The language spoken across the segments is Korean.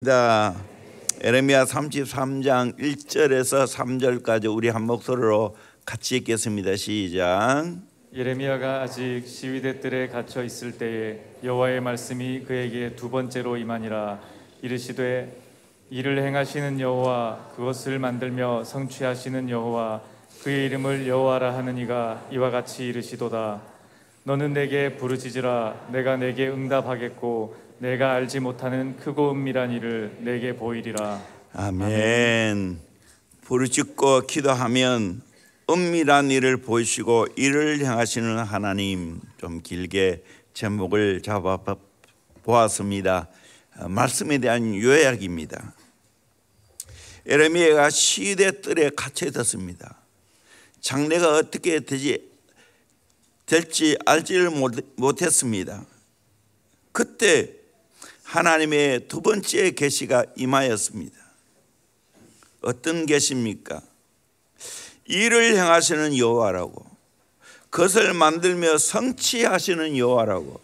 에레미야 33장 1절에서 3절까지 우리 한 목소리로 같이 읽겠습니다. 시작. 예레미야가 아직 시위대 뜰에 갇혀 있을 때에 여호와의 말씀이 그에게 두 번째로 임하니라. 이르시되 이를 행하시는 여호와, 그것을 만들며 성취하시는 여호와, 그의 이름을 여호와라 하는 이가 이와 같이 이르시도다. 너는 내게 부르짖으라. 내가 내게 응답하겠고 내가 알지 못하는 크고 은밀한 일을 내게 보이리라. 아멘. 부르짖고 기도하면 은밀한 일을 보이시고 이를 향하시는 하나님. 좀 길게 제목을 잡아 보았습니다. 말씀에 대한 요약입니다. 에레미야가 시대 뜰에 갇혀 있었습니다. 장래가 어떻게 될지 알지를 못했습니다. 그때 하나님의 두 번째 계시가 임하였습니다. 어떤 계시입니까? 일을 행하시는 여호와라고, 그것을 만들며 성취하시는 여호와라고,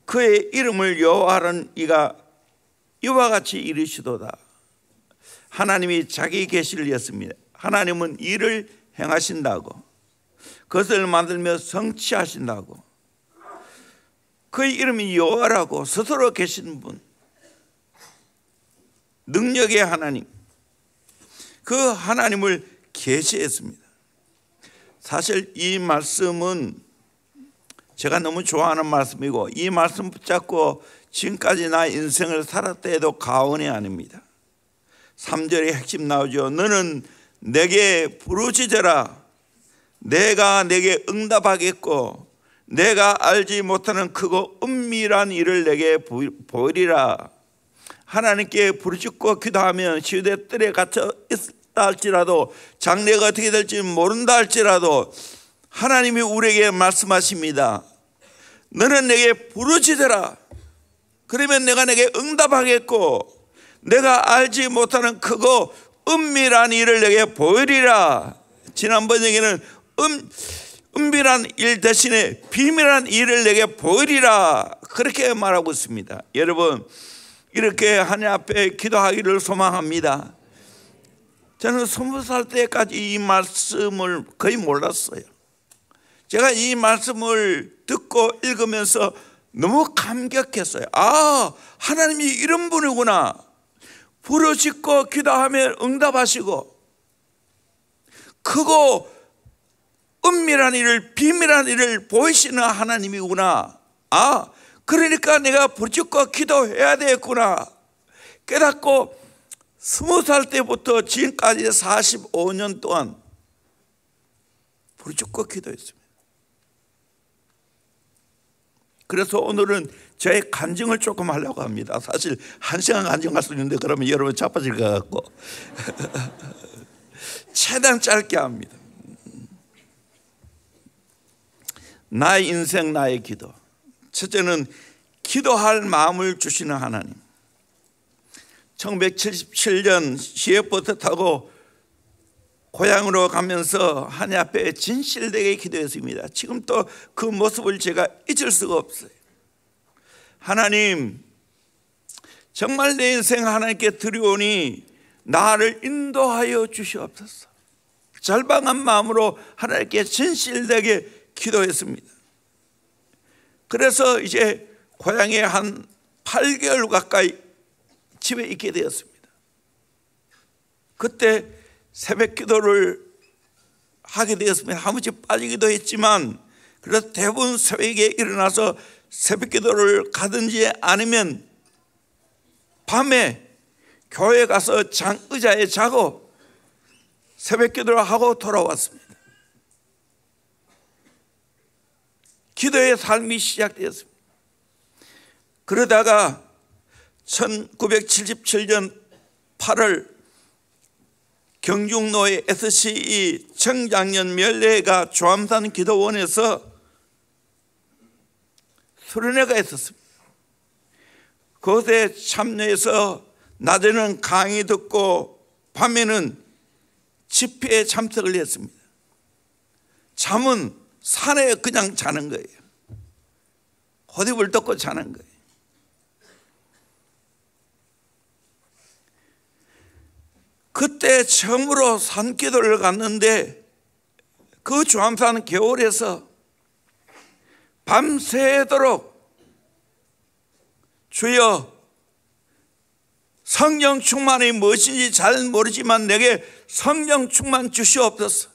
그의 이름을 여호와라는 이가 이와 같이 이르시도다. 하나님이 자기 계시를 했습니다. 하나님은 일을 행하신다고, 그것을 만들며 성취하신다고, 그의 이름이 여호와라고 스스로 계신 분, 능력의 하나님, 그 하나님을 계시했습니다. 사실 이 말씀은 제가 너무 좋아하는 말씀이고, 이 말씀 붙잡고 지금까지 나 인생을 살았다 해도 과언이 아닙니다. 3절의 핵심 나오죠. 너는 내게 부르짖어라. 내가 내게 응답하겠고 내가 알지 못하는 크고 은밀한 일을 내게 보이리라. 하나님께 부르짖고 기도하면 시대 뜰에 갇혀 있다 할지라도, 장래가 어떻게 될지 모른다 할지라도 하나님이 우리에게 말씀하십니다. 너는 내게 부르짖어라. 그러면 내가 내게 응답하겠고 내가 알지 못하는 크고 은밀한 일을 내게 보이리라. 지난번에는 은밀한 일 대신에 비밀한 일을 내게 보이리라, 그렇게 말하고 있습니다. 여러분, 이렇게 하나님 앞에 기도하기를 소망합니다. 저는 20살 때까지 이 말씀을 거의 몰랐어요. 제가 이 말씀을 듣고 읽으면서 너무 감격했어요. 아, 하나님이 이런 분이구나. 부르짖고 기도하면 응답하시고 크고 은밀한 일을, 비밀한 일을 보이시는 하나님이구나. 아, 그러니까 내가 부르짖고 기도해야 되겠구나 깨닫고 20살 때부터 지금까지 45년 동안 부르짖고 기도했습니다. 그래서 오늘은 제 간증을 조금 하려고 합니다. 사실 1시간 간증할 수 있는데 그러면 여러분 자빠질 것 같고 최대한 짧게 합니다. 나의 인생, 나의 기도. 첫째는 기도할 마음을 주시는 하나님. 1977년 시외버스 타고 고향으로 가면서 하나님 앞에 진실되게 기도했습니다. 지금 또 그 모습을 제가 잊을 수가 없어요. 하나님, 정말 내 인생 하나님께 드리오니 나를 인도하여 주시옵소서. 절박한 마음으로 하나님께 진실되게 기도했습니다. 그래서 이제 고향에 한 8개월 가까이 집에 있게 되었습니다. 그때 새벽 기도를 하게 되었습니다. 한 번씩 빠지기도 했지만 그래서 대부분 새벽에 일어나서 새벽 기도를 가든지 아니면 밤에 교회 가서 의자에 자고 새벽 기도를 하고 돌아왔습니다. 기도의 삶이 시작되었습니다. 그러다가 1977년 8월 경중로의 SCE 청장년 멸례가 조암산 기도원에서 수련회가 있었습니다. 그곳에 참여해서 낮에는 강의 듣고 밤에는 집회에 참석을 했습니다. 잠은 산에 그냥 자는 거예요. 호흡을 덮고 자는 거예요. 그때 처음으로 산기도를 갔는데 그 주암산 겨울에서 밤새도록 주여 성령 충만이 무엇인지 잘 모르지만 내게 성령 충만 주시옵소서.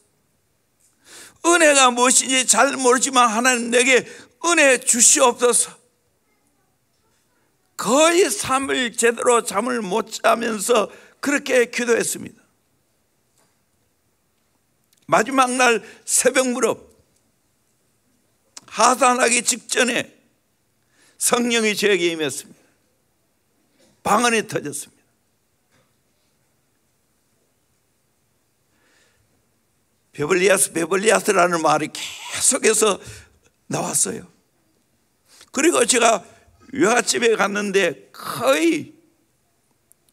은혜가 무엇인지 잘 모르지만 하나님 내게 은혜 주시옵소서. 거의 3일 제대로 잠을 못 자면서 그렇게 기도했습니다. 마지막 날 새벽 무렵 하산하기 직전에 성령이 저에게 임했습니다. 방언이 터졌습니다. 베블리아스 베블리아스라는 말이 계속해서 나왔어요. 그리고 제가 외갓집에 갔는데 거의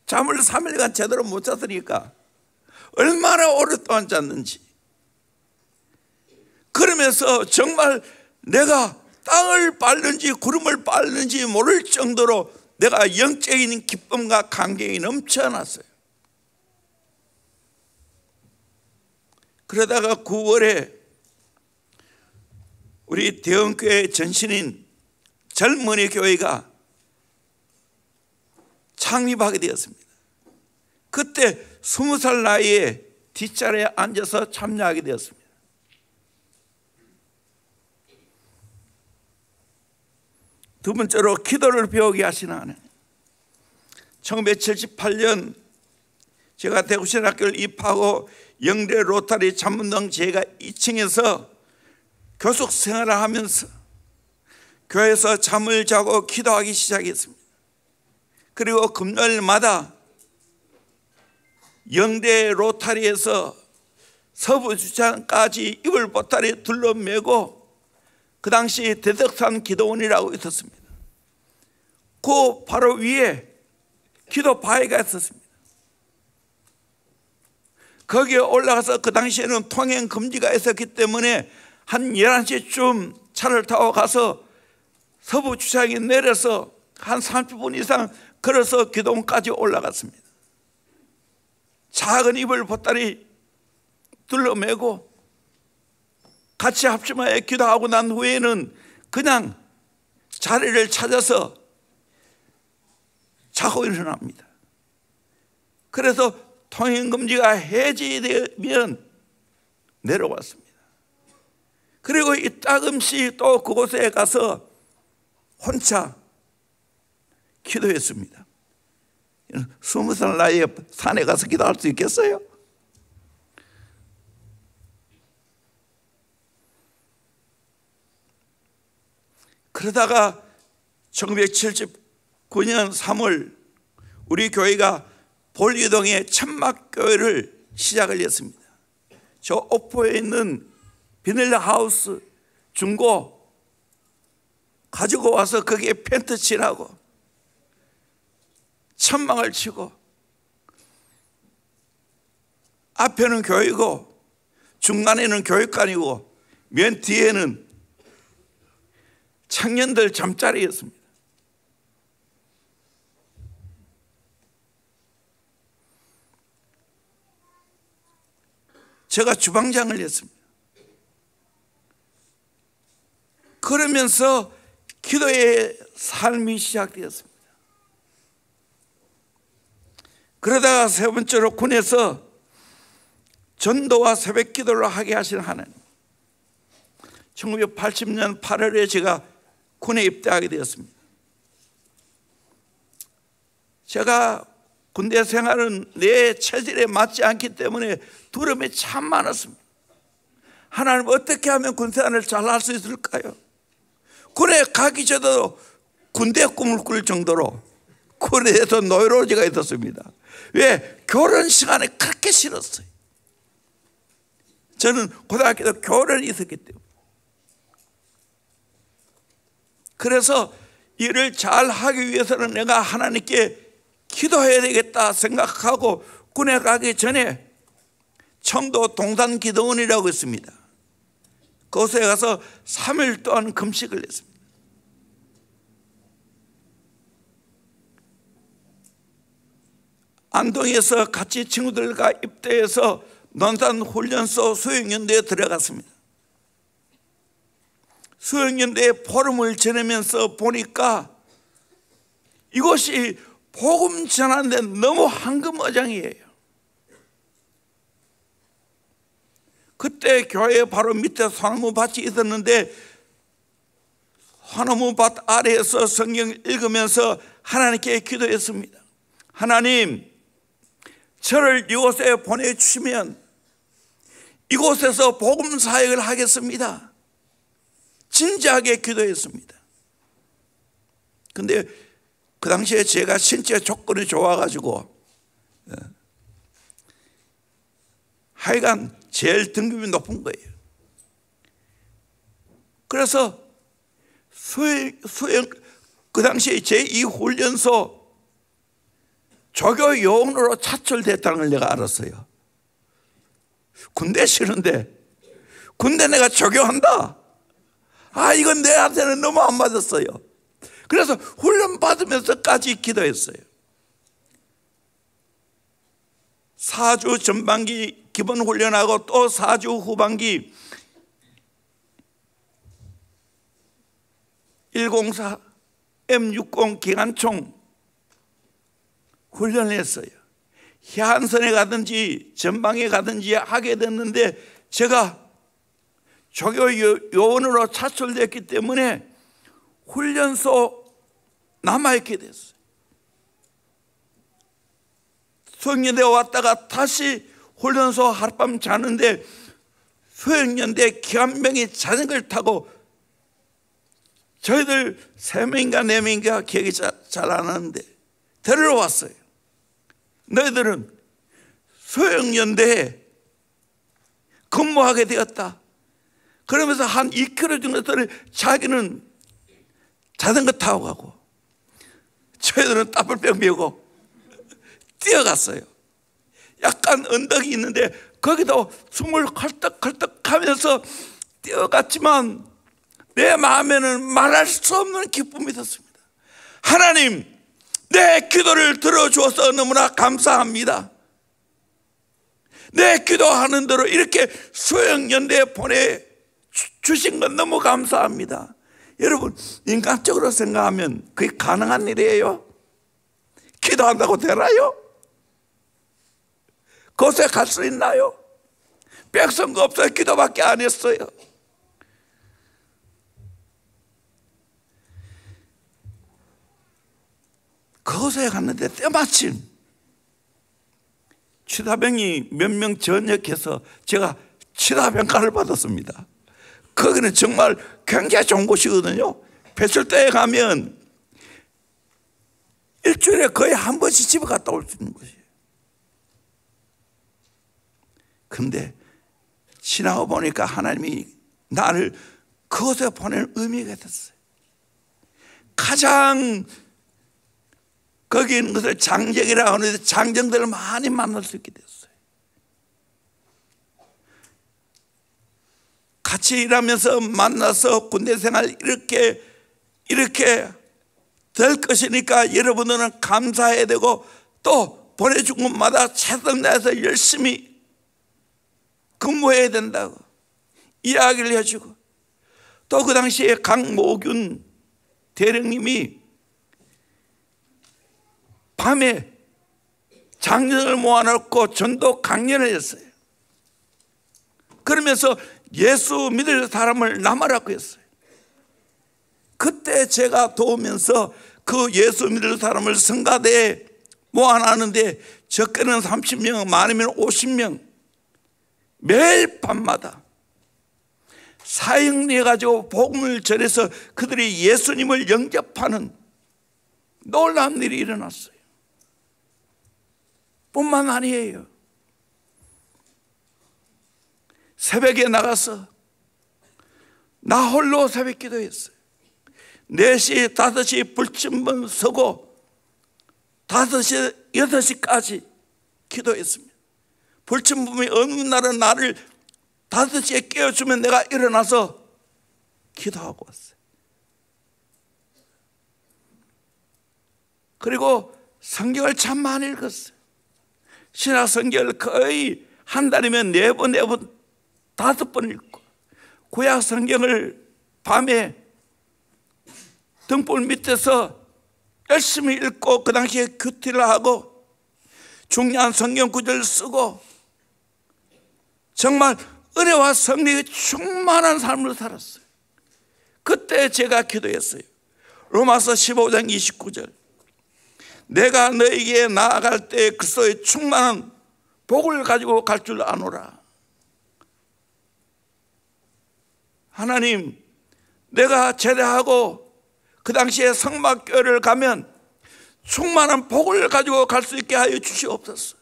잠을 3일간 제대로 못 잤으니까 얼마나 오랫동안 잤는지, 그러면서 정말 내가 땅을 밟는지 구름을 밟는지 모를 정도로 내가 영적인 기쁨과 감격이 넘쳐났어요. 그러다가 9월에 우리 대형교회 전신인 젊은이 교회가 창립하게 되었습니다. 그때 20살 나이에 뒷자리에 앉아서 참여하게 되었습니다. 두 번째로 기도를 배우게 하시는 하나님. 1978년 제가 대구신학교를 입학하고 영대 로타리 잠문동 제가 2층에서 교숙 생활을 하면서 교회에서 잠을 자고 기도하기 시작했습니다. 그리고 금요일마다 영대 로타리에서 서부주차장까지 이불 보따리 둘러매고, 그 당시 대덕산 기도원이라고 있었습니다. 그 바로 위에 기도 바위가 있었습니다. 거기에 올라가서 그 당시에는 통행 금지가 있었기 때문에 한 11시쯤 차를 타고 가서 서부 주차장에 내려서 한 30분 이상 걸어서 기도원까지 올라갔습니다. 작은 이불 보따리 둘러매고 같이 합심하여 기도하고 난 후에는 그냥 자리를 찾아서 자고 일어납니다. 그래서 통행금지가 해제되면 내려왔습니다. 그리고 이따금씩 또 그곳에 가서 혼자 기도했습니다. 20살 나이에 산에 가서 기도할 수 있겠어요? 그러다가 1979년 3월 우리 교회가 볼리동에 천막교회를 시작을 했습니다. 저 옥포에 있는 비닐하우스 중고 가지고 와서 거기에 펜트 칠하고 천막을 치고, 앞에는 교회고 중간에는 교육관이고 맨 뒤에는 청년들 잠자리였습니다. 제가 주방장을 했습니다. 그러면서 기도의 삶이 시작되었습니다. 그러다가 세 번째로 군에서 전도와 새벽 기도를 하게 하신 하나님. 1980년 8월에 제가 군에 입대하게 되었습니다. 제가 군대 생활은 내 체질에 맞지 않기 때문에 두려움이 참 많았습니다. 하나님, 어떻게 하면 군생활을 잘 할 수 있을까요? 군에 가기 전에도 군대 꿈을 꿀 정도로 군에서 노이로지가 있었습니다. 왜? 결혼 시간에 그렇게 싫었어요. 저는 고등학교 때 결혼이 있었기 때문에. 그래서 일을 잘 하기 위해서는 내가 하나님께 기도해야 되겠다 생각하고 군에 가기 전에 청도 동산 기도원이라고 있습니다. 그곳에 가서 3일 동안 금식을 했습니다. 안동에서 같이 친구들과 입대해서 논산훈련소 수행연대에 들어갔습니다. 수행연대에 보름을 지내면서 보니까 이곳이 복음 전하는데 너무 황금어장이에요. 그때 교회 바로 밑에 소나무 밭이 있었는데 소나무 밭 아래에서 성경 읽으면서 하나님께 기도했습니다. 하나님, 저를 이곳에 보내주시면 이곳에서 복음 사역을 하겠습니다. 진지하게 기도했습니다. 근데 그 당시에 제가 신체 조건이 좋아가지고 하여간 제일 등급이 높은 거예요. 그래서 그 당시에 제2훈련소 조교 요원으로 차출됐다는 걸 내가 알았어요. 군대 싫은데 군대 내가 조교한다? 이건 내한테는 너무 안 맞았어요. 그래서 훈련 받으면서까지 기도했어요. 4주 전반기 기본 훈련하고 또 4주 후반기 104 M60 기관총 훈련을 했어요. 해안선에 가든지 전방에 가든지 하게 됐는데 제가 조교 요원으로 차출됐기 때문에 훈련소 남아있게 됐어요. 수행연대 왔다가 다시 훈련소 하룻밤 자는데 수행연대 기관병이 자전거를 타고 저희들 3명인가 4명인가 기억이 잘 안 나는데 데리러 왔어요. 너희들은 수행연대에 근무하게 되었다. 그러면서 한 2km 정도를 자기는 자전거 타고 가고 저희들은 따블병 메고 뛰어갔어요. 약간 언덕이 있는데 거기도 숨을 헐떡헐떡 하면서 뛰어갔지만 내 마음에는 말할 수 없는 기쁨이 있었습니다. 하나님, 내 기도를 들어주어서 너무나 감사합니다. 내 기도하는 대로 이렇게 수행연대에 보내주신 건 너무 감사합니다. 여러분, 인간적으로 생각하면 그게 가능한 일이에요? 기도한다고 되나요? 그곳에 갈 수 있나요? 백성도 없어요. 기도밖에 안 했어요. 그곳에 갔는데 때마침 치사병이 몇 명 전역해서 제가 치사병가를 받았습니다. 거기는 정말 굉장히 좋은 곳이거든요. 배출대에 가면 일주일에 거의 한 번씩 집에 갔다 올 수 있는 곳이에요. 근데 지나고 보니까 하나님이 나를 그곳에 보낼 의미가 됐어요. 가장 거기 있는 것을 장정이라고 하는데 장정들을 많이 만날 수 있게 됐어요. 같이 일하면서 만나서 군대 생활 이렇게 될 것이니까 여러분들은 감사해야 되고 또 보내준 곳마다 최선을 다해서 열심히 근무해야 된다고 이야기를 해주고 또 그 당시에 강모균 대령님이 밤에 장년을 모아놓고 전도 강연을 했어요. 그러면서 예수 믿을 사람을 남아라고 했어요. 그때 제가 도우면서 그 예수 믿을 사람을 성가대에 모아놨는데 적게는 30명, 많으면 50명 매일 밤마다 사형리해가지고 복음을 전해서 그들이 예수님을 영접하는 놀라운 일이 일어났어요. 뿐만 아니에요. 새벽에 나가서 나 홀로 새벽 기도했어요. 4시, 5시 불침번 서고 5시, 6시까지 기도했습니다. 불침범이 어느 날은 나를 5시에 깨워주면 내가 일어나서 기도하고 왔어요. 그리고 성경을 참 많이 읽었어요. 신약 성경을 거의 한 달이면 4번, 4번, 5번 읽고, 구약 성경을 밤에 등불 밑에서 열심히 읽고 그 당시에 큐티를 하고 중요한 성경 구절을 쓰고 정말 은혜와 성령이 충만한 삶을 살았어요. 그때 제가 기도했어요. 로마서 15장 29절, 내가 너에게 나아갈 때 그리스도의 충만한 복을 가지고 갈 줄 아노라. 하나님, 내가 제대하고 그 당시에 성막교회를 가면 충만한 복을 가지고 갈 수 있게 하여 주시옵소서.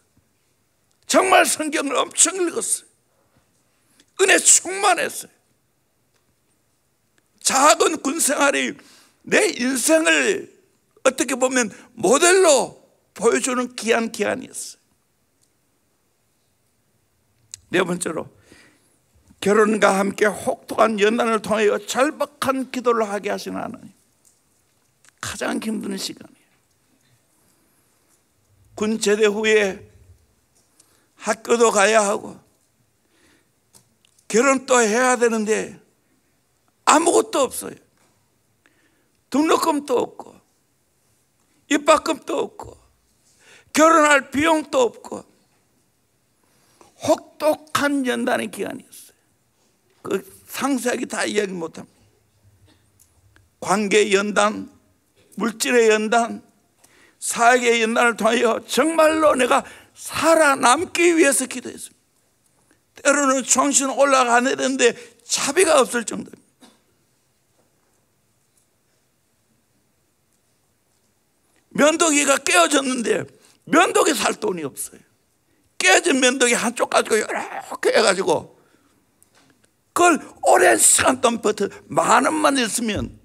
정말 성경을 엄청 읽었어요. 은혜 충만했어요. 작은 군생활이 내 인생을 어떻게 보면 모델로 보여주는 귀한 기간이었어요. 네 번째로, 결혼과 함께 혹독한 연단을 통하여 절박한 기도를 하게 하시는 하나님. 가장 힘든 시간이에요. 군 제대 후에 학교도 가야 하고 결혼도 해야 되는데 아무것도 없어요. 등록금도 없고 입학금도 없고 결혼할 비용도 없고 혹독한 연단의 기간이었어요. 그 상세하게 다 이야기 못합니다. 관계의 연단, 물질의 연단, 사역의 연단을 통하여 정말로 내가 살아남기 위해서 기도했습니다. 때로는 정신 올라가야 되는데 차비가 없을 정도입니다. 면도기가 깨어졌는데 면도기 살 돈이 없어요. 깨진 면도기 한쪽 가지고 이렇게 해가지고 그걸 오랜 시간 동안 버텨 10,000원만 있으면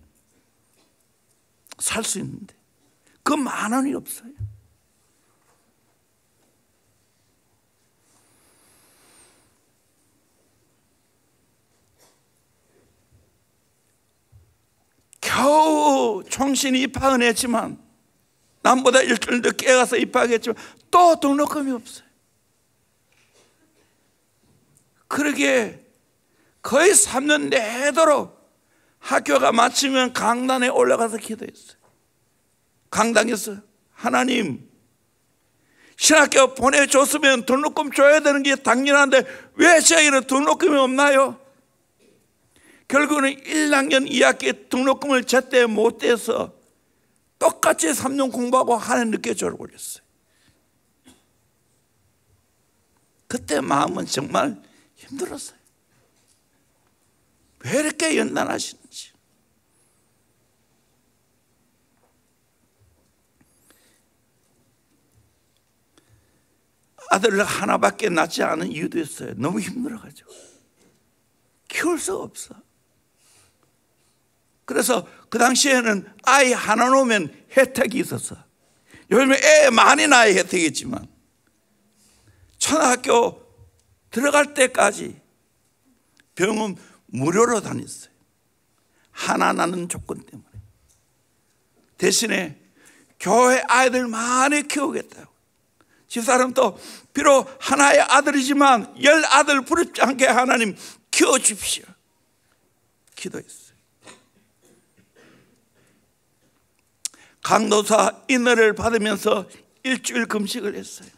살 수 있는데 그 10,000원이 없어요. 겨우 총신이 입학은 했지만 남보다 일주일 늦게 가서 입학했지만 또 등록금이 없어요. 그러게 거의 3년 내도록 학교가 마치면 강단에 올라가서 기도했어요. 강당에서 하나님, 신학교 보내줬으면 등록금 줘야 되는 게 당연한데 왜 저희는 등록금이 없나요? 결국은 1학년 2학기 등록금을 제때 못 떼서 똑같이 3년 공부하고 한 해 늦게 졸업했어요. 그때 마음은 정말 힘들었어요. 왜 이렇게 연단하시는지. 아들을 하나밖에 낳지 않은 이유도 있어요. 너무 힘들어가지고 키울 수가 없어. 그래서 그 당시에는 아이 하나 놓으면 혜택이 있었어. 요즘에 애 많이 낳아야 혜택이 있지만 초등학교 들어갈 때까지 병원 무료로 다녔어요. 하나 낳는 조건 때문에. 대신에 교회 아이들 많이 키우겠다고. 집사람도 비록 하나의 아들이지만 10아들 부럽지 않게 하나님 키워주십시오 기도했어요. 강도사 인내를 받으면서 일주일 금식을 했어요.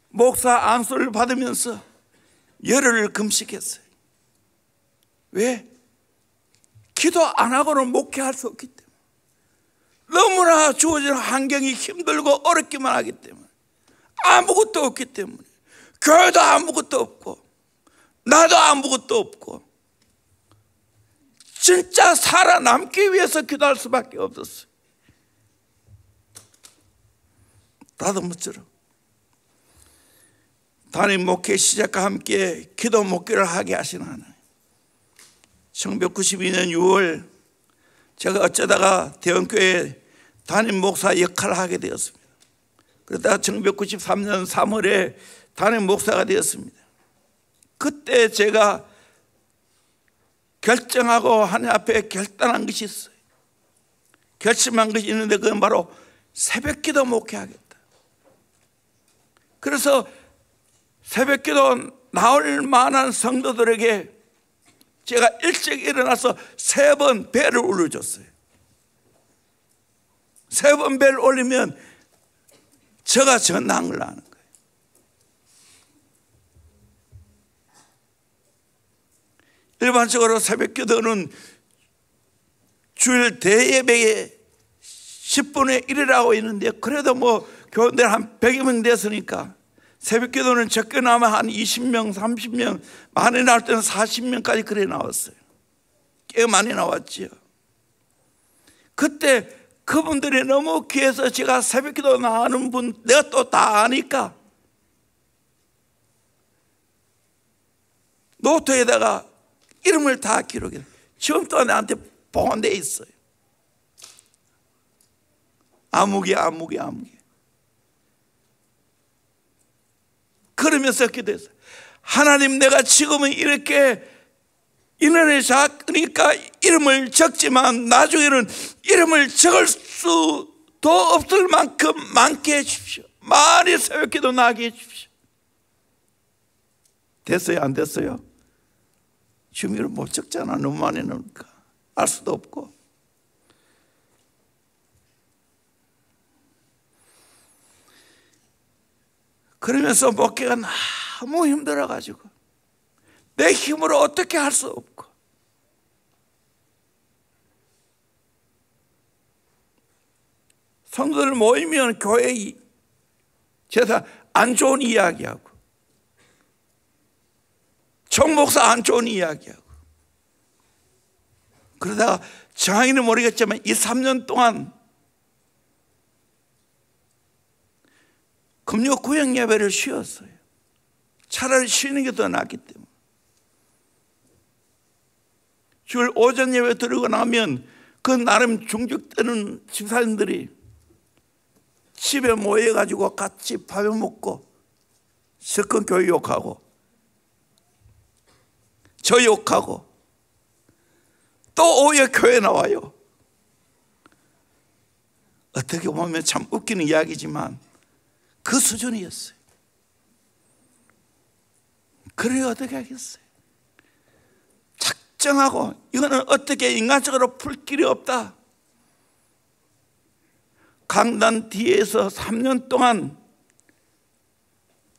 목사 안수를 받으면서 열흘을 금식했어요. 왜? 기도 안 하고는 목회할 수 없기 때문에. 너무나 주어진 환경이 힘들고 어렵기만 하기 때문에. 아무것도 없기 때문에. 교회도 아무것도 없고 나도 아무것도 없고 진짜 살아남기 위해서 기도할 수밖에 없었어요. 다듬어처럼 담임 목회 시작과 함께 기도 목회를 하게 하시는 하나님. 1992년 6월 제가 어쩌다가 대원교회 담임 목사 역할을 하게 되었습니다. 그러다가 1993년 3월에 담임 목사가 되었습니다. 그때 제가 결정하고 하나님 앞에 결단한 것이 있어요. 결심한 것이 있는데 그건 바로 새벽기도 목회하겠다. 그래서 새벽기도 나올 만한 성도들에게 제가 일찍 일어나서 3번 벨을 울려줬어요. 3번 벨 올리면 저가 전당을 하는 거예요. 일반적으로 새벽기도는 주일 대예배의 10분의 1이라고 있는데, 그래도 뭐 교인들 한 100여 명 됐으니까 새벽기도는 적게 나면 한 20명, 30명, 많이 나올 때는 40명까지 그래 나왔어요. 꽤 많이 나왔지요. 그때 그분들이 너무 귀해서 제가 새벽기도 나가는 분 내가 또 다 아니까 노트에다가 이름을 다 기록해. 지금도 나한테 보관되어 있어요. 아무개. 그러면서 기도했어요. 하나님, 내가 지금은 이렇게 인원이 작으니까 이름을 적지만 나중에는 이름을 적을 수도 없을 만큼 많게 해주십시오. 많이 새벽기도 나게 해주십시오. 됐어요? 안 됐어요? 지금 이름 못 적잖아. 너무 많이 넣으니까 알 수도 없고. 그러면서 목회가 너무 힘들어가지고 내 힘으로 어떻게 할 수 없고, 성도들 모이면 교회 제사 안 좋은 이야기하고, 총목사 안 좋은 이야기하고, 그러다가 정확히는 모르겠지만 2-3년 동안 금요 구역 예배를 쉬었어요. 차라리 쉬는 게 더 낫기 때문에. 주일 오전 예배 드리고 나면 그 나름 중직되는 집사님들이 집에 모여가지고 같이 밥을 먹고 실컷 교회 욕하고 저 욕하고 또 오후에 교회 나와요. 어떻게 보면 참 웃기는 이야기지만 그 수준이었어요. 그래 어떻게 하겠어요? 작정하고 이거는 어떻게 인간적으로 풀 길이 없다. 강단 뒤에서 3년 동안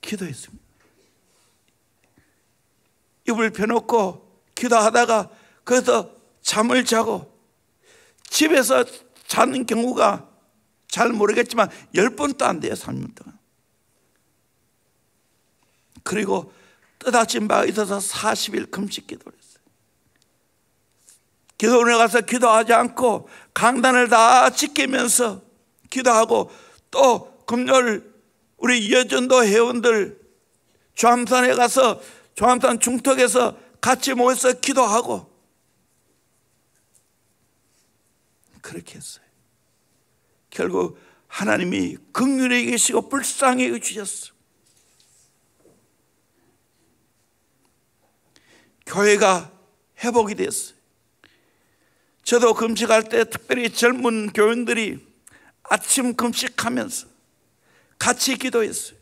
기도했습니다. 입을 펴놓고 기도하다가 거기서 잠을 자고, 집에서 자는 경우가 잘 모르겠지만 10번도 안 돼요. 3년 동안. 그리고 떠닥친 바가 있어서 40일 금식 기도를 했어요. 기도원에 가서 기도하지 않고 강단을 다 지키면서 기도하고, 또 금요일 우리 여전도 회원들 조암산에 가서 조암산 중턱에서 같이 모여서 기도하고 그렇게 했어요. 결국 하나님이 긍휼히 계시고 불쌍히 여기셨어요. 교회가 회복이 됐어요. 저도 금식할 때 특별히 젊은 교인들이 아침 금식하면서 같이 기도했어요.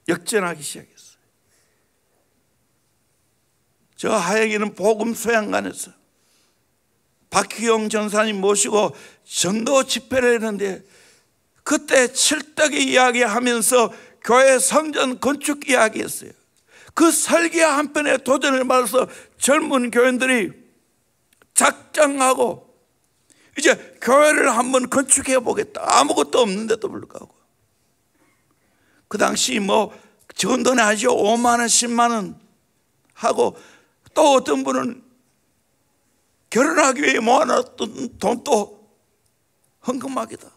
역전하기 시작했어요. 저 하영이는 복음 소양관에서 박희용 전사님 모시고 전도 집회를 했는데, 그때 칠떡이 이야기하면서 교회 성전 건축 이야기했어요. 그 설계 한편에 도전을 받아서 젊은 교인들이 작정하고 이제 교회를 한번 건축해 보겠다. 아무것도 없는데도 불구하고. 그 당시 뭐 적은 돈이 아니죠. 5만 원, 10만 원 하고, 또 어떤 분은 결혼하기 위해 모아놨던 돈도 헌금하기다.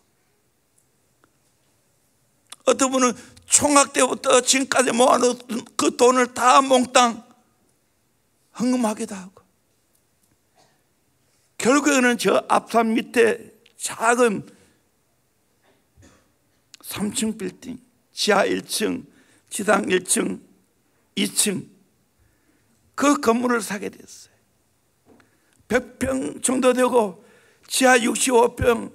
어떤 분은 총각 때부터 지금까지 모아놓은 그 돈을 다 몽땅 헌금하기도 하고, 결국에는 저 앞산 밑에 작은 3층 빌딩, 지하 1층, 지상 1층, 2층 그 건물을 사게 됐어요. 100평 정도 되고 지하 65평,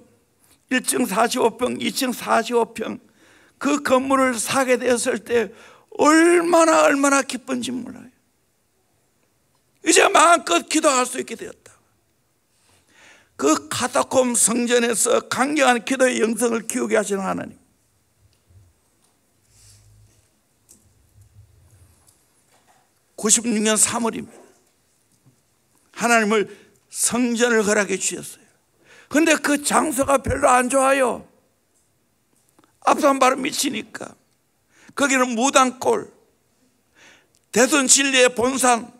1층 45평, 2층 45평 그 건물을 사게 되었을 때 얼마나 기쁜지 몰라요. 이제 마음껏 기도할 수 있게 되었다. 그 카타콤 성전에서 강경한 기도의 영성을 키우게 하시는 하나님, 96년 3월입니다. 하나님을 성전을 허락해 주셨어요. 그런데 그 장소가 별로 안 좋아요. 앞산 바로 미치니까. 거기는 무당골, 대선 진리의 본산,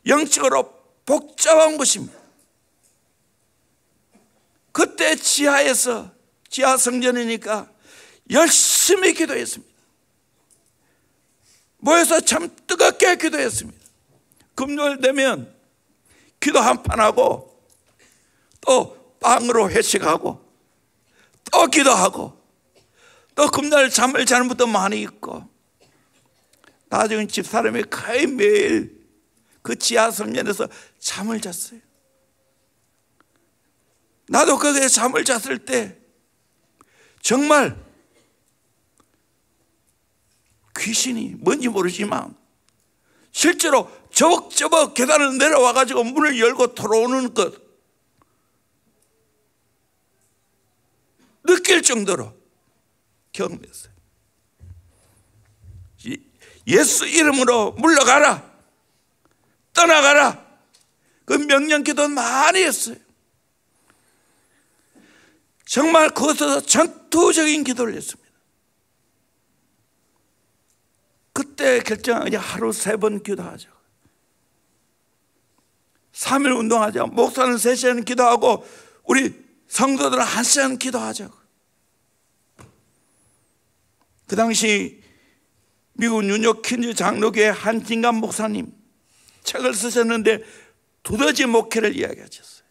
영적으로 복잡한 곳입니다. 그때 지하에서, 지하 성전이니까 열심히 기도했습니다. 모여서 참 뜨겁게 기도했습니다. 금요일 되면 기도 한판 하고 또 빵으로 회식하고 또 기도하고 또 금요일 잠을 자는 분도 많이 있고, 나중에 집사람이 거의 매일 그 지하 성전에서 잠을 잤어요. 나도 거기에 잠을 잤을 때 정말 귀신이 뭔지 모르지만 실제로 저벅저벅 계단을 내려와 가지고 문을 열고 들어오는 것 느낄 정도로 경험했어요. 예수 이름으로 물러가라, 떠나가라, 그 명령기도 많이 했어요. 정말 그것에서 전투적인 기도를 했습니다. 그때 결정한 게 하루 3번 기도하자, 3일 운동하자, 목사는 3시간 기도하고 우리 성도들은 1시간 기도하자고. 그 당시 미국 뉴욕 퀸즈 장로교회 한진감 목사님 책을 쓰셨는데 두더지 목회를 이야기하셨어요.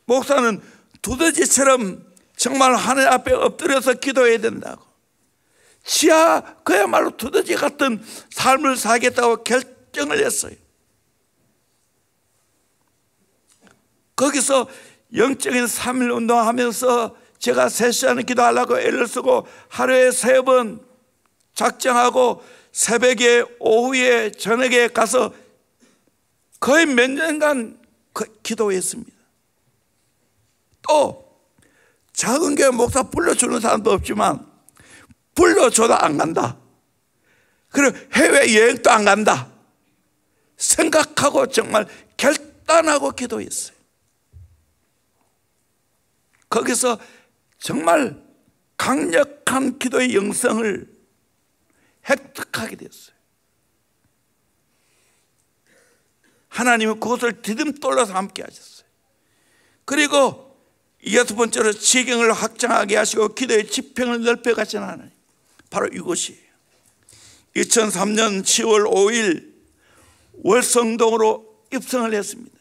목사는 두더지처럼 정말 하늘 앞에 엎드려서 기도해야 된다고, 지하 그야말로 두더지 같은 삶을 살겠다고 결정을 했어요. 거기서 영적인 3일 운동하면서 제가 3시간 기도하려고 애를 쓰고 하루에 3번 작정하고 새벽에, 오후에, 저녁에 가서 거의 몇 년간 기도했습니다. 또 작은 교회 목사 불러주는 사람도 없지만 불러줘도 안 간다, 그리고 해외여행도 안 간다 생각하고 정말 결단하고 기도했어요. 거기서 정말 강력한 기도의 영성을 획득하게 됐어요. 하나님은 그것을 디딤돌로서 함께 하셨어요. 그리고 6번째로 지경을 확장하게 하시고 기도의 지평을 넓혀 가시는 하나님, 바로 이곳이에요. 2003년 10월 5일 월성동으로 입성을 했습니다.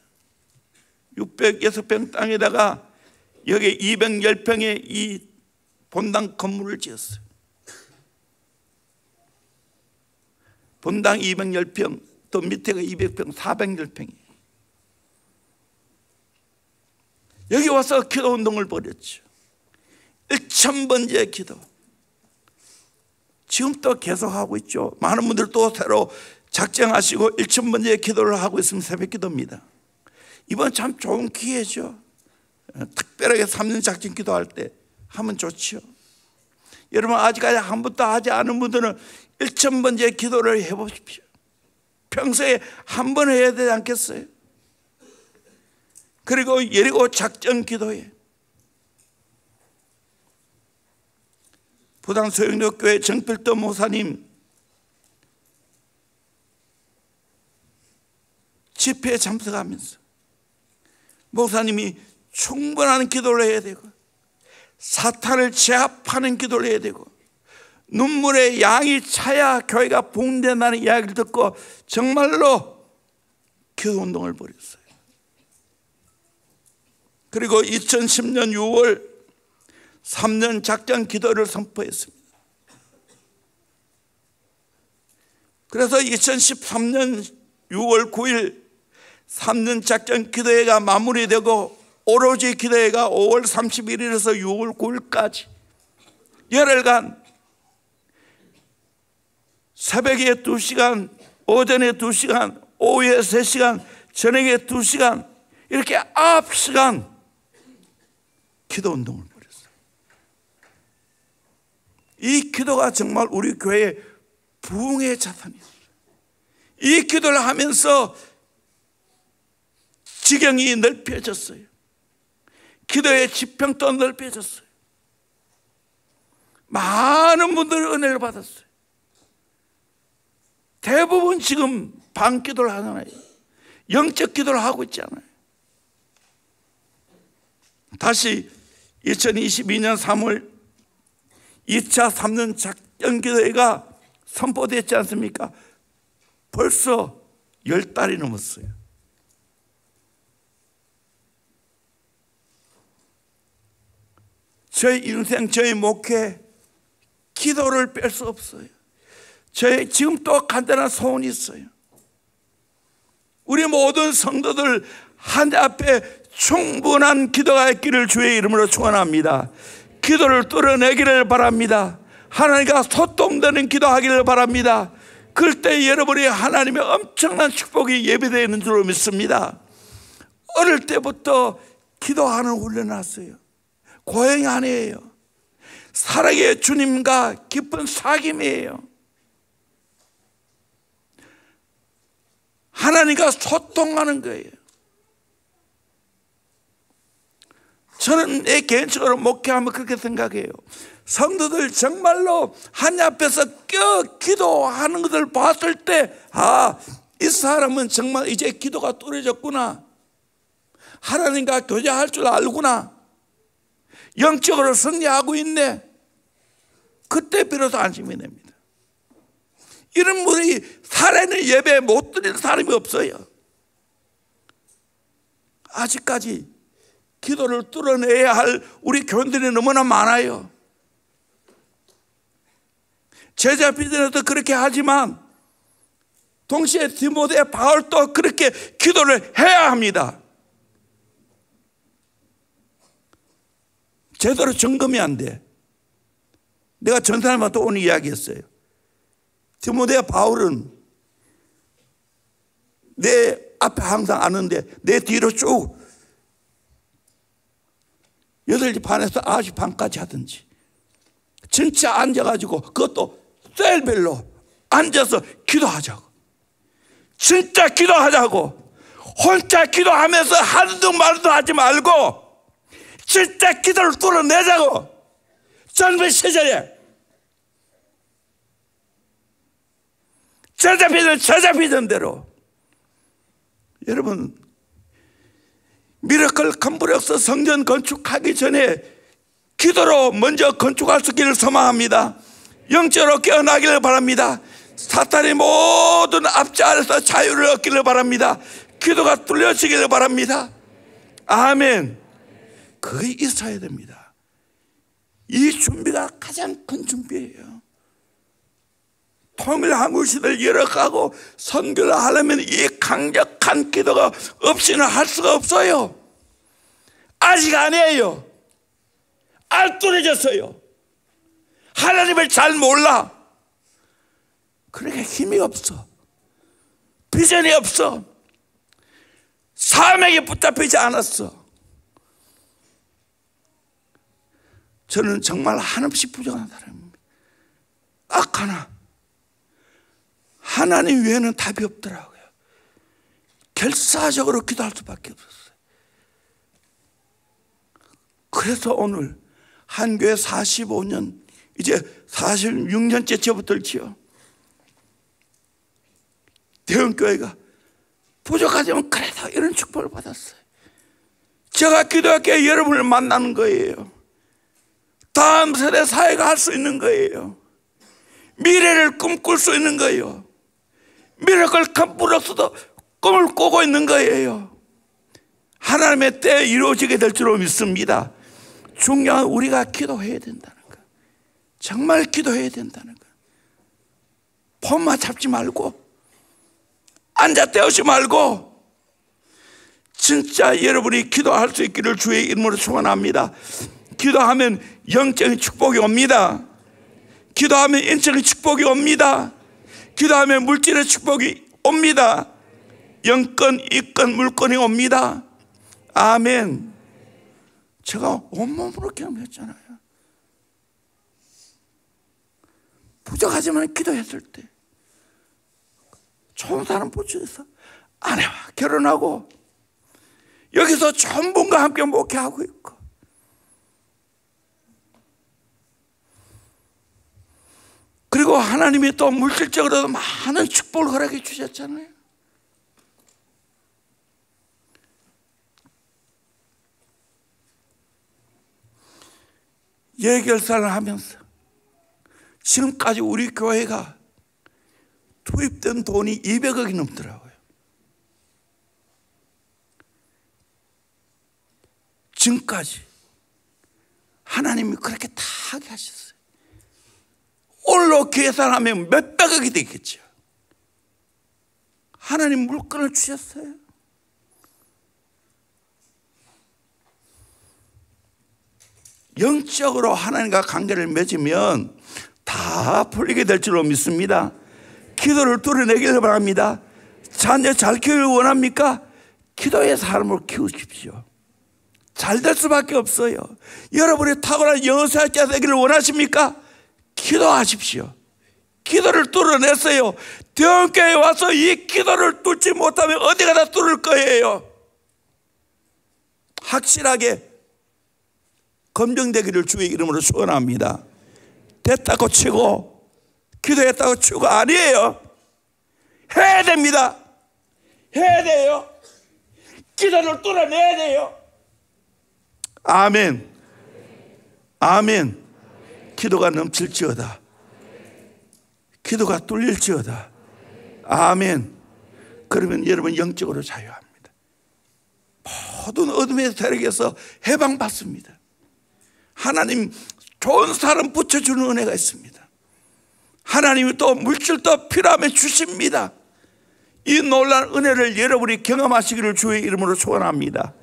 606평 땅에다가 여기 210평의 이 본당 건물을 지었어요. 본당 210평, 또 밑에가 200평, 410평이에요. 여기 와서 기도 운동을 벌였죠. 1000번째 기도. 지금 또 계속하고 있죠. 많은 분들 또 새로 작정하시고 1000번째 기도를 하고 있으면 새벽 기도입니다. 이번 참 좋은 기회죠. 특별하게 3년 작정 기도할 때 하면 좋죠. 여러분 아직까지 한 번도 하지 않은 분들은 1000번째 기도를 해보십시오. 평소에 한 번 해야 되지 않겠어요? 그리고 예리고 작정 기도에 부당 소영력교회 정필도 목사님 집회에 참석하면서 목사님이 충분한 기도를 해야 되고 사탄을 제압하는 기도를 해야 되고 눈물의 양이 차야 교회가 부흥된다는 이야기를 듣고 정말로 기도운동을 벌였어요. 그리고 2010년 6월 3년 작정 기도를 선포했습니다. 그래서 2013년 6월 9일 3년 작정 기도회가 마무리되고 오로지 기도회가 5월 31일에서 6월 9일까지 열흘간 새벽에 2시간, 오전에 2시간, 오후에 3시간, 저녁에 2시간 이렇게 9시간 기도 운동을 벌였어요. 이 기도가 정말 우리 교회의 부흥의 자산이었어요. 이 기도를 하면서 지경이 넓혀졌어요. 기도의 지평도 넓혀졌어요. 많은 분들이 은혜를 받았어요. 대부분 지금 방기도를 하잖아요. 영적 기도를 하고 있잖아요. 다시 2022년 3월 2차 3년 작전기도회가 선포됐지 않습니까? 벌써 10달이 넘었어요. 저희 인생, 저희 목회, 기도를 뺄 수 없어요. 저희 지금 또 간단한 소원이 있어요. 우리 모든 성도들 하나님 앞에 충분한 기도가 있기를 주의 이름으로 축원합니다. 기도를 뚫어내기를 바랍니다. 하나님과 소통되는 기도하기를 바랍니다. 그럴 때 여러분이 하나님의 엄청난 축복이 예비되어 있는 줄로 믿습니다. 어릴 때부터 기도하는 훈련을 했어요. 고행이 아니에요. 사랑의 주님과 깊은 사귐이에요. 하나님과 소통하는 거예요. 저는 내 개인적으로 목회하면 그렇게 생각해요. 성도들 정말로 하나님 앞에서 기도하는 것을 봤을 때, 아, 이 사람은 정말 이제 기도가 뚫어졌구나. 하나님과 교제할 줄 알구나. 영적으로 승리하고 있네. 그때 비로소 안심이 됩니다. 이런 분이 살아있는 예배 못 드리는 사람이 없어요. 아직까지 기도를 뚫어내야 할 우리 교인들이 너무나 많아요. 제자비전에도 그렇게 하지만 동시에 디모데 바울도 그렇게 기도를 해야 합니다. 제대로 점검이 안 돼. 내가 전 사람한테 오늘 이야기했어요. 디모데 바울은 내 앞에 항상 아는데 내 뒤로 쭉 8시 반에서 9시 반까지 하든지 진짜 앉아가지고 그것도 셀별로 앉아서 기도하자고. 진짜 기도하자고. 혼자 기도하면서 한두 말도 하지 말고 진짜 기도를 뚫어내자고. 젊은 시절에 제자비전 대로. 여러분, 미라클 컴플렉스 성전 건축하기 전에 기도로 먼저 건축할 수 있기를 소망합니다. 영적으로 깨어나기를 바랍니다. 사탄의 모든 압제 아래서 자유를 얻기를 바랍니다. 기도가 뚫려지기를 바랍니다. 아멘. 그게 있어야 됩니다. 이 준비가 가장 큰 준비예요. 통일한국시대를 열어가고 선교를 하려면 이 강력한 기도가 없이는 할 수가 없어요. 아직 아니에요. 안 뚫어졌어요. 하나님을 잘 몰라. 그러니까 힘이 없어. 비전이 없어. 사명에 붙잡히지 않았어. 저는 정말 한없이 부족한 사람입니다. 악하나 하나님 외에는 답이 없더라고요. 결사적으로 기도할 수밖에 없었어요. 그래서 오늘 한교회 45년, 이제 46년째 접어들지요. 대형교회가 부족하지만 그래도 이런 축복을 받았어요. 제가 기도할게 여러분을 만나는 거예요. 다음 세대 사회가 할 수 있는 거예요. 미래를 꿈꿀 수 있는 거예요. 미라클 컴플렉스도 꿈을 꾸고 있는 거예요. 하나님의 때에 이루어지게 될 줄로 믿습니다. 중요한 우리가 기도해야 된다는 거. 정말 기도해야 된다는 거. 폰만 잡지 말고 앉아 떼우지 말고 진짜 여러분이 기도할 수 있기를 주의 이름으로 축원합니다. 기도하면 영적인 축복이 옵니다. 기도하면 인적인 축복이 옵니다. 기도하면 물질의 축복이 옵니다. 영권, 이권, 물권이 옵니다. 아멘. 제가 온몸으로 경험했잖아요. 부족하지만 기도했을 때 좋은 사람 부처에서 아내와 결혼하고 여기서 좋은 분과 함께 목회하고 있고, 그리고 하나님이 또 물질적으로도 많은 축복을 허락해 주셨잖아요. 예결사를 하면서 지금까지 우리 교회가 투입된 돈이 200억이 넘더라고요. 지금까지 하나님이 그렇게 다 하게 하셨어요. 오늘로 계산하면 몇백억이 되겠죠. 하나님 물건을 주셨어요. 영적으로 하나님과 관계를 맺으면 다 풀리게 될 줄로 믿습니다. 기도를 뚫어내기를 바랍니다. 자녀 잘 키우길 원합니까? 기도의 사람을 키우십시오. 잘 될 수밖에 없어요. 여러분이 탁월한 영어사역자 되기를 원하십니까? 기도하십시오. 기도를 뚫어냈어요. 대원교회에 와서 이 기도를 뚫지 못하면 어디 가다 뚫을 거예요. 확실하게 검증되기를 주의 이름으로 축원합니다. 됐다고 치고 기도했다고 치고 아니에요. 해야 됩니다. 해야 돼요. 기도를 뚫어내야 돼요. 아멘. 아멘. 기도가 넘칠지어다. 기도가 뚫릴지어다. 아멘. 그러면 여러분 영적으로 자유합니다. 모든 어둠의 세력에서 해방받습니다. 하나님 좋은 사람 붙여주는 은혜가 있습니다. 하나님이 또 물질도 필요하면 주십니다. 이 놀라운 은혜를 여러분이 경험하시기를 주의 이름으로 축원합니다.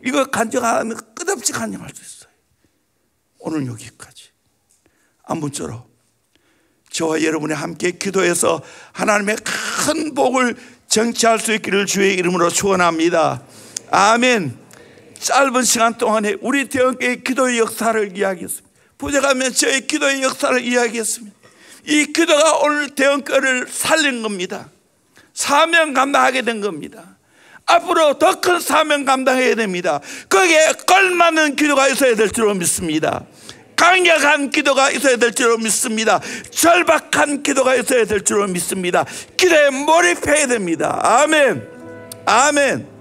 이거 간증하면 끝없이 간증할 수 있어요. 오늘 여기까지. 아무쪼록 저와 여러분이 함께 기도해서 하나님의 큰 복을 정치할 수 있기를 주의 이름으로 축원합니다. 아멘. 짧은 시간 동안에 우리 대원교회의 기도의 역사를 이야기했습니다. 부족하면 저의 기도의 역사를 이야기했습니다. 이 기도가 오늘 대원교회를 살린 겁니다. 사명 감당하게 된 겁니다. 앞으로 더 큰 사명 감당해야 됩니다. 거기에 걸맞는 기도가 있어야 될 줄로 믿습니다. 강력한 기도가 있어야 될 줄로 믿습니다. 절박한 기도가 있어야 될 줄로 믿습니다. 기도에 몰입해야 됩니다. 아멘. 아멘.